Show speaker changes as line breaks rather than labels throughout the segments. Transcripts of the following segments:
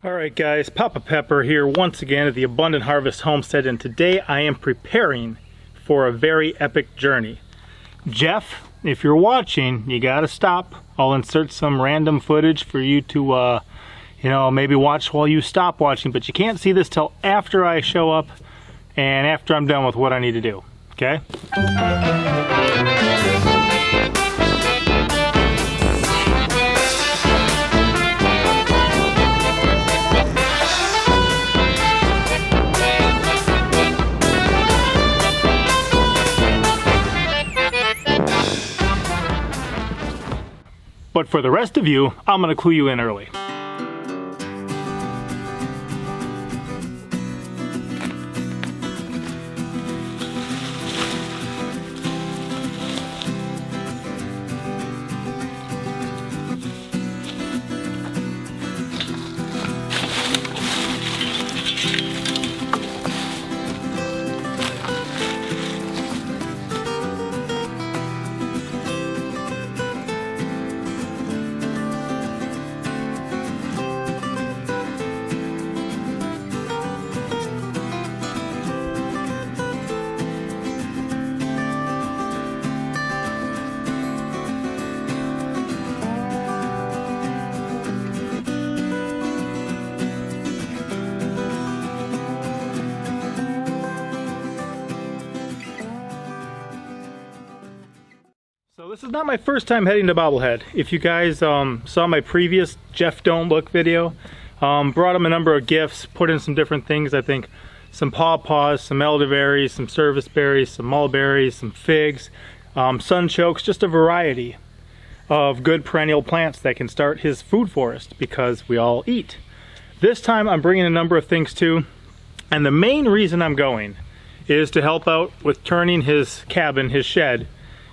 Alright guys, Papa Pepper here once again at the Abundant Harvest Homestead, and today I am preparing for a very epic journey. Jeff, if you're watching, you gotta stop. I'll insert some random footage for you to maybe watch while you stop watching, but you can't see this till after I show up and after I'm done with what I need to do, okay? But for the rest of you, I'm going to clue you in early. So this is not my first time heading to Bobblehead. If you guys saw my previous Jeff Don't Look video, brought him a number of gifts, put in some different things. I think some pawpaws, some elderberries, some service berries, some mulberries, some figs, sunchokes, just a variety of good perennial plants that can start his food forest because we all eat. This time I'm bringing a number of things too, and the main reason I'm going is to help out with turning his cabin, his shed,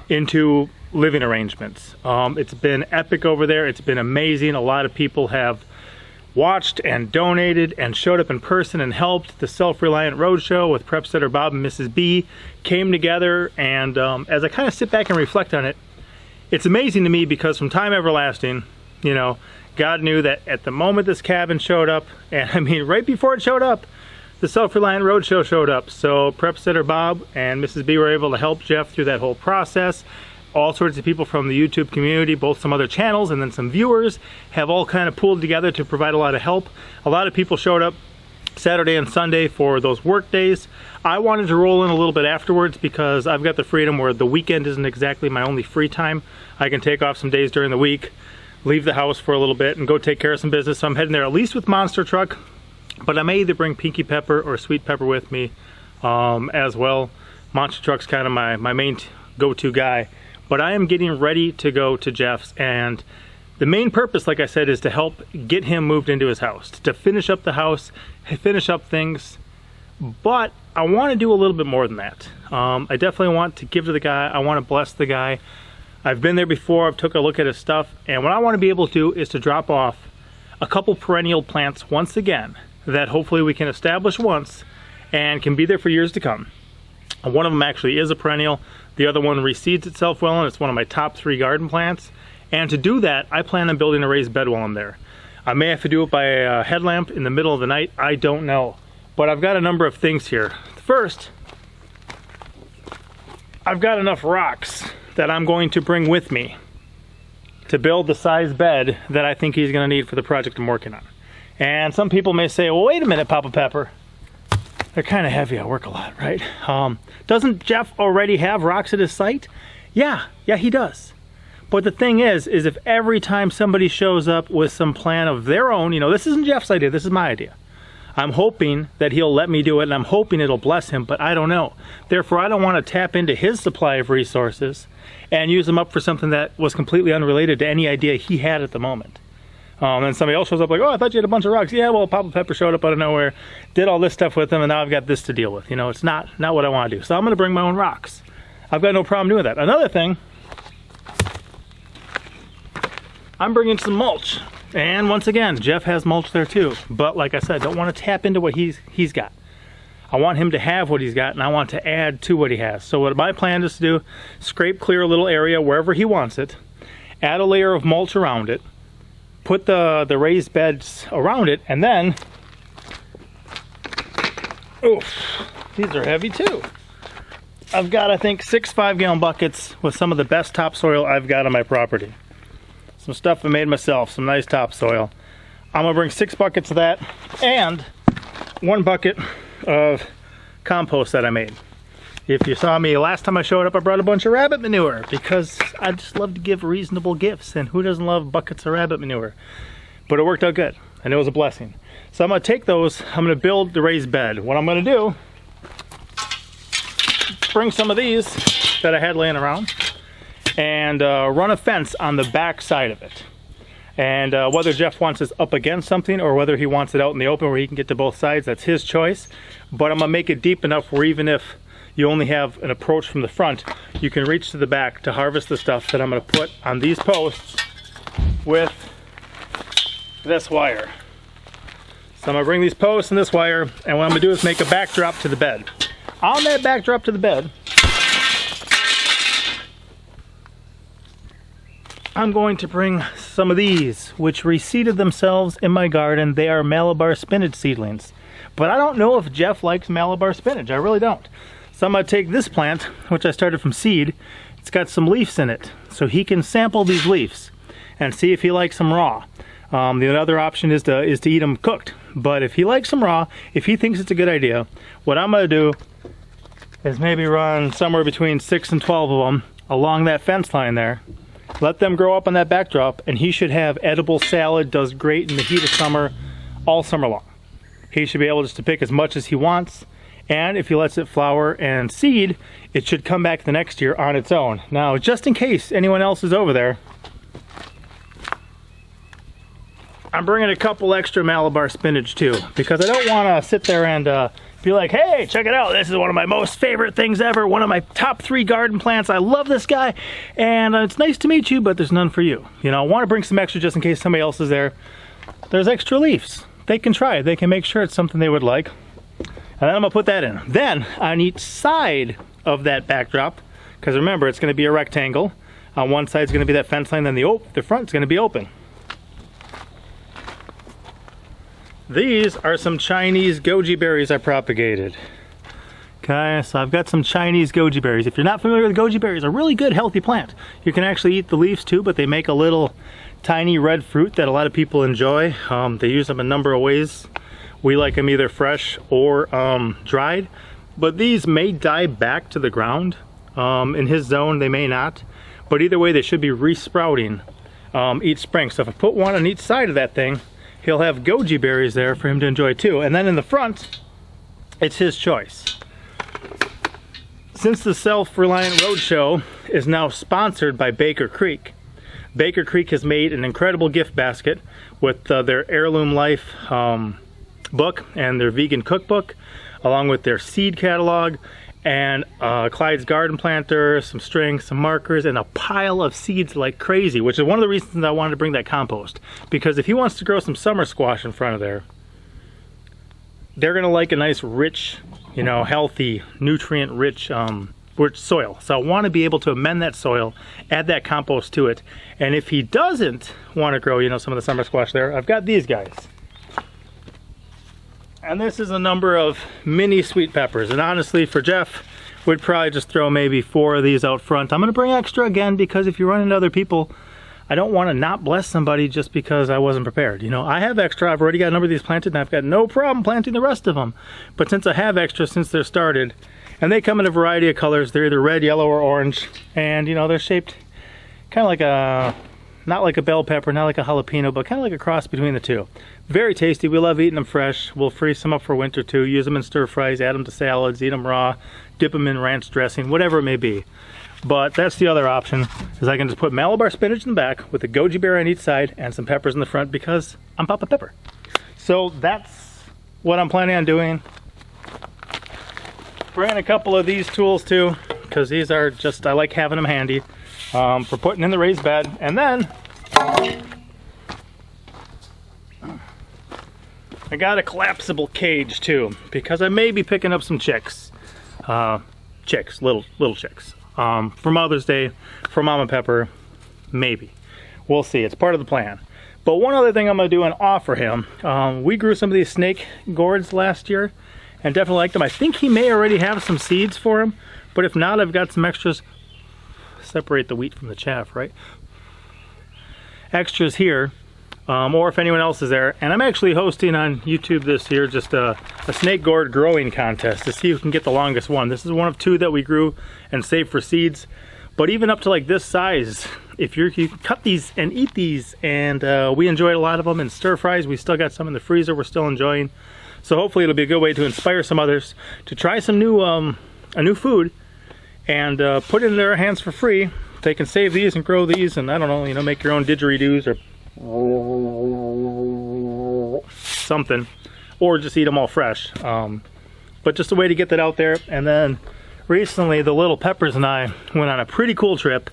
into living arrangements. It's been epic over there. It's been amazing. A lot of people have watched and donated and showed up in person and helped. The Self-Reliant Roadshow with Prep Setter Bob and Mrs. B came together, and as I kind of sit back and reflect on it, it's amazing to me because from time everlasting, God knew that at the moment this cabin showed up, and I mean right before it showed up, the Self-Reliant Roadshow showed up. So Prep Setter Bob and Mrs. B were able to help Jeff through that whole process. All sorts of people from the YouTube community, both some other channels and then some viewers, have all kind of pooled together to provide a lot of help. A lot of people showed up Saturday and Sunday for those work days. I wanted to roll in a little bit afterwards because I've got the freedom where the weekend isn't exactly my only free time. I can take off some days during the week, leave the house for a little bit and go take care of some business. So I'm heading there at least with Monster Truck. But I may either bring Pinky Pepper or Sweet Pepper with me as well. Monster Truck's kind of my main go-to guy. But I am getting ready to go to Jeff's, and the main purpose, like I said, is to help get him moved into his house, to finish up the house, finish up things. But I want to do a little bit more than that. I definitely want to give to the guy. I want to bless the guy. I've been there before. I've took a look at his stuff, and what I want to be able to do is to drop off a couple perennial plants once again that hopefully we can establish once and can be there for years to come. One of them actually is a perennial. The other one reseeds itself well, and it's one of my top 3 garden plants. And to do that, I plan on building a raised bed while I'm there. I may have to do it by a headlamp in the middle of the night. I don't know. But I've got a number of things here. First, I've got enough rocks that I'm going to bring with me to build the size bed that I think he's going to need for the project I'm working on. And some people may say, well, wait a minute, Papa Pepper. They're kind of heavy. I work a lot, right? Doesn't Jeff already have rocks at his site? Yeah, he does. But the thing is if every time somebody shows up with some plan of their own, this isn't Jeff's idea, this is my idea. I'm hoping that he'll let me do it, and I'm hoping it'll bless him, but I don't know. Therefore, I don't want to tap into his supply of resources and use them up for something that was completely unrelated to any idea he had at the moment. And somebody else shows up like, oh, I thought you had a bunch of rocks. Yeah, well, Papa Pepper showed up out of nowhere, did all this stuff with them, and now I've got this to deal with. It's not what I want to do. So I'm going to bring my own rocks. I've got no problem doing that. Another thing, I'm bringing some mulch. And once again, Jeff has mulch there too. But like I said, don't want to tap into what he's got. I want him to have what he's got, and I want to add to what he has. So what my plan is to do, scrape clear a little area wherever he wants it, add a layer of mulch around it, put the raised beds around it, and then, oof, these are heavy too. I've got, I think, 6 5-gallon buckets with some of the best topsoil I've got on my property. Some stuff I made myself, some nice topsoil. I'm gonna bring 6 buckets of that and 1 bucket of compost that I made. If you saw me last time I showed up, I brought a bunch of rabbit manure because I just love to give reasonable gifts, and who doesn't love buckets of rabbit manure? But it worked out good, and it was a blessing. So I'm gonna take those, I'm gonna build the raised bed. What I'm gonna do, bring some of these that I had laying around and run a fence on the back side of it. And whether Jeff wants this up against something or whether he wants it out in the open where he can get to both sides, that's his choice. But I'm gonna make it deep enough where even if you only have an approach from the front, you can reach to the back to harvest the stuff that I'm gonna put on these posts with this wire. So I'm gonna bring these posts and this wire, and what I'm gonna do is make a backdrop to the bed. On that backdrop to the bed, I'm going to bring some of these, which reseeded themselves in my garden. They are Malabar spinach seedlings. But I don't know if Jeff likes Malabar spinach. I really don't. So I'm going to take this plant, which I started from seed. It's got some leaves in it. So he can sample these leaves and see if he likes them raw. The other option is to eat them cooked. But if he likes them raw, if he thinks it's a good idea, what I'm going to do is maybe run somewhere between 6 and 12 of them along that fence line there. Let them grow up on that backdrop, and he should have edible salad, does great in the heat of summer, all summer long. He should be able just to pick as much as he wants, and if he lets it flower and seed, it should come back the next year on its own. Now, just in case anyone else is over there, I'm bringing a couple extra Malabar spinach too, because I don't want to sit there and be like, hey, check it out, this is one of my most favorite things ever, one of my top 3 garden plants, I love this guy, and it's nice to meet you, but there's none for you. You know, I want to bring some extra just in case somebody else is there. There's extra leaves. They can try it. They can make sure it's something they would like. And then I'm going to put that in. Then, on each side of that backdrop, because remember, it's going to be a rectangle. On one side is going to be that fence line, then the front is going to be open. These are some Chinese goji berries I propagated. Okay, so I've got some Chinese goji berries. If you're not familiar with goji berries, a really good healthy plant. You can actually eat the leaves too, but they make a little tiny red fruit that a lot of people enjoy. They use them a number of ways. We like them either fresh or dried, but these may die back to the ground. In his zone, they may not, but either way, they should be resprouting each spring. So if I put one on each side of that thing, he'll have goji berries there for him to enjoy too. And then in the front, it's his choice. Since the Self-Reliant Roadshow is now sponsored by Baker Creek, Baker Creek has made an incredible gift basket with their Heirloom Life book and their vegan cookbook, along with their seed catalog and Clyde's garden planter, some string, some markers, and a pile of seeds like crazy, which is one of the reasons I wanted to bring that compost. Because if he wants to grow some summer squash in front of there, they're gonna like a nice rich, you know, healthy, nutrient-rich rich soil. So I want to be able to amend that soil, add that compost to it, and if he doesn't want to grow, you know, some of the summer squash there, I've got these guys. And this is a number of mini sweet peppers. And honestly, for Jeff, we'd probably just throw maybe 4 of these out front. I'm gonna bring extra again because if you run into other people, I don't wanna not bless somebody just because I wasn't prepared. You know, I have extra, I've already got a number of these planted and I've got no problem planting the rest of them. But since I have extra since they're started, and they come in a variety of colors, they're either red, yellow, or orange, and you know, they're shaped kind of like a, not like a bell pepper, not like a jalapeno, but kind of like a cross between the two. Very tasty. We love eating them fresh. We'll freeze them up for winter too, use them in stir fries, add them to salads, eat them raw, dip them in ranch dressing, whatever it may be. But that's the other option, is I can just put Malabar spinach in the back with a goji berry on each side and some peppers in the front because I'm Papa Pepper. So that's what I'm planning on doing. Bringing a couple of these tools too, because these are just, I like having them handy for putting in the raised bed. And then I got a collapsible cage too, because I may be picking up some chicks, little chicks, for Mother's Day, for Mama Pepper, maybe. We'll see, it's part of the plan. But one other thing I'm going to do and offer him, we grew some of these snake gourds last year and definitely liked them. I think he may already have some seeds for him, but if not, I've got some extras. Separate the wheat from the chaff, right? Extras here, or if anyone else is there. And I'm actually hosting on YouTube this year just a snake gourd growing contest to see who can get the longest one. This is one of 2 that we grew and saved for seeds. But even up to like this size, if you cut these and eat these, and we enjoyed a lot of them in stir fries. We still got some in the freezer we're still enjoying. So hopefully it'll be a good way to inspire some others to try some new a new food and put it in their hands for free. They can save these and grow these, and I don't know, you know, make your own didgeridoos or something, or just eat them all fresh. But just a way to get that out there. And then recently the little peppers and I went on a pretty cool trip.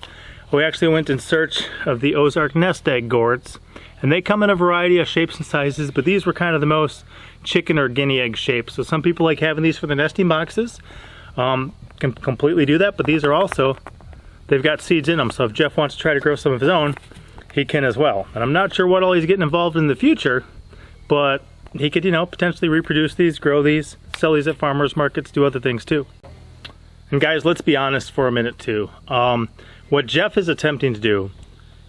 We actually went in search of the Ozark nest egg gourds, and they come in a variety of shapes and sizes, but these were kind of the most chicken or guinea egg shapes. So some people like having these for the nesting boxes, can completely do that, but these are also, they've got seeds in them, so if Jeff wants to try to grow some of his own, he can as well. And I'm not sure what all he's getting involved in the future, but he could, you know, potentially reproduce these, grow these, sell these at farmers markets, do other things too. And guys, let's be honest for a minute too. What Jeff is attempting to do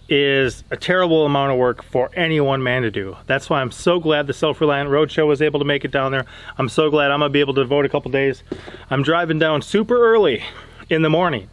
is a terrible amount of work for any one man to do. That's why I'm so glad the Self-Reliant Roadshow was able to make it down there. I'm so glad I'm gonna be able to devote a couple days. I'm driving down super early in the morning.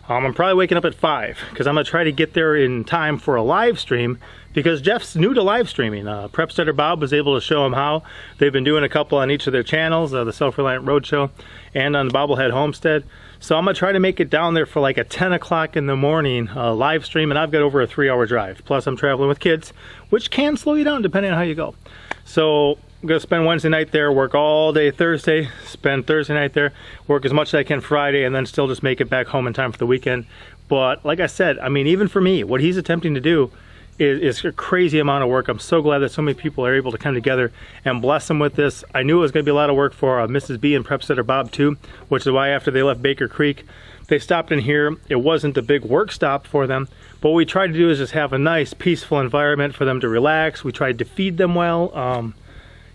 I'm probably waking up at 5 because I'm gonna try to get there in time for a live stream, because Jeff's new to live streaming. Prepsteader Bob was able to show him how. They've been doing a couple on each of their channels, the Self-Reliant Roadshow and on the Bobblehead Homestead. So I'm gonna try to make it down there for like a 10 o'clock in the morning live stream, and I've got over a 3-hour drive. Plus I'm traveling with kids, which can slow you down depending on how you go. So I'm gonna spend Wednesday night there, work all day Thursday, spend Thursday night there, work as much as I can Friday, and then still just make it back home in time for the weekend. But like I said, I mean, even for me, what he's attempting to do is a crazy amount of work. I'm so glad that so many people are able to come together and bless him with this. I knew it was going to be a lot of work for Mrs. B and Prepsteader Bob too, which is why after they left Baker Creek, they stopped in here. It wasn't a big work stop for them, but what we tried to do is just have a nice, peaceful environment for them to relax. We tried to feed them well.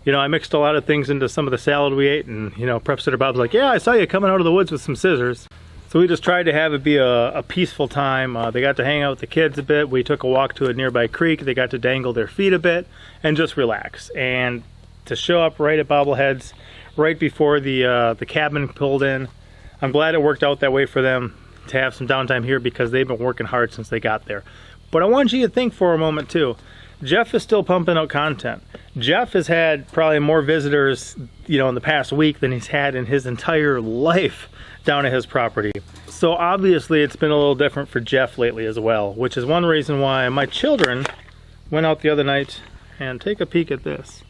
You know, I mixed a lot of things into some of the salad we ate, and you know, Prepsteader Bob's like, yeah, I saw you coming out of the woods with some scissors. So we just tried to have it be a peaceful time. They got to hang out with the kids a bit. We took a walk to a nearby creek. They got to dangle their feet a bit and just relax. And to show up right at Bobbleheads, right before the cabin pulled in, I'm glad it worked out that way for them to have some downtime here, because they've been working hard since they got there. But I want you to think for a moment too. Jeff is still pumping out content. Jeff has had probably more visitors, you know, in the past week than he's had in his entire life down at his property. So obviously it's been a little different for Jeff lately as well, which is one reason why my children went out the other night, and take a peek at this.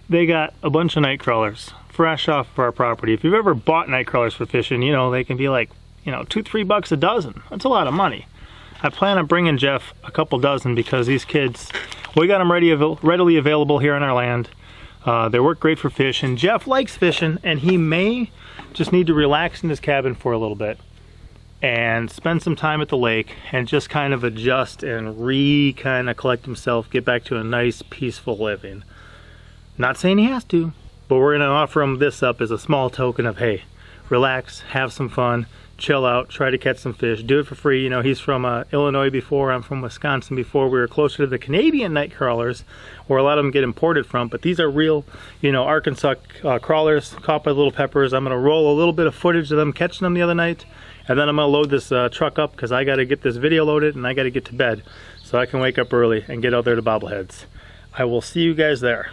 They got a bunch of night crawlers fresh off of our property. If you've ever bought night crawlers for fishing, you know, they can be like, you know, $2-3 a dozen. That's a lot of money. I plan on bringing Jeff a couple dozen because these kids, we got them readily available here on our land. They work great for fish, and Jeff likes fishing, and he may just need to relax in his cabin for a little bit and spend some time at the lake and just kind of adjust and kind of collect himself, get back to a nice peaceful living. Not saying he has to, but we're gonna offer him this up as a small token of, hey, relax, have some fun, chill out, try to catch some fish, do it for free. You know, he's from Illinois before, I'm from Wisconsin before. We were closer to the Canadian night crawlers, where a lot of them get imported from, but these are real, you know, Arkansas crawlers caught by little peppers. I'm gonna roll a little bit of footage of them catching them the other night, and then I'm gonna load this truck up because I gotta get this video loaded and I gotta get to bed so I can wake up early and get out there to Bobbleheads. I will see you guys there.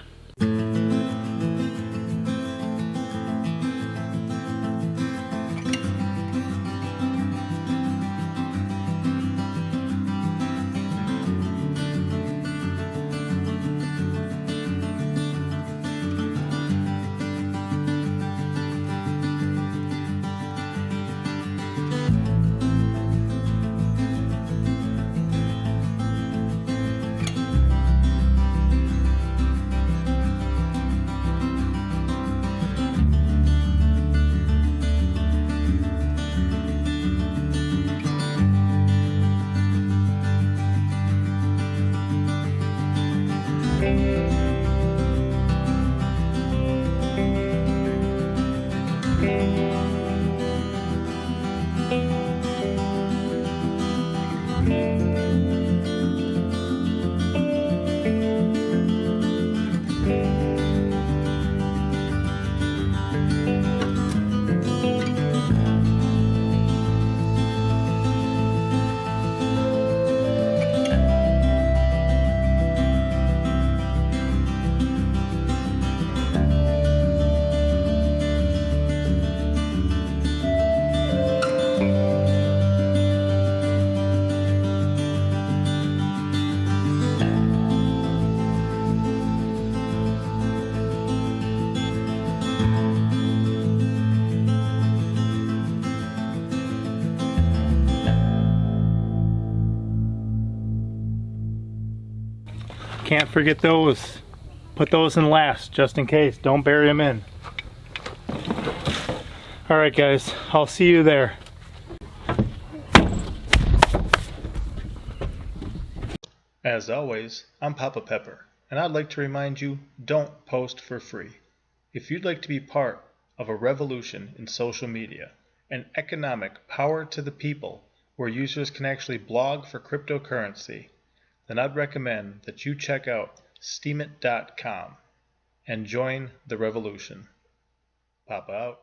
can't forget those. Put those in last, just in case. Don't bury them in. Alright guys, I'll see you there. As always, I'm Papa Pepper, and I'd like to remind you, don't post for free. If you'd like to be part of a revolution in social media, an economic power to the people where users can actually blog for cryptocurrency, then I'd recommend that you check out steemit.com and join the revolution. Papa out.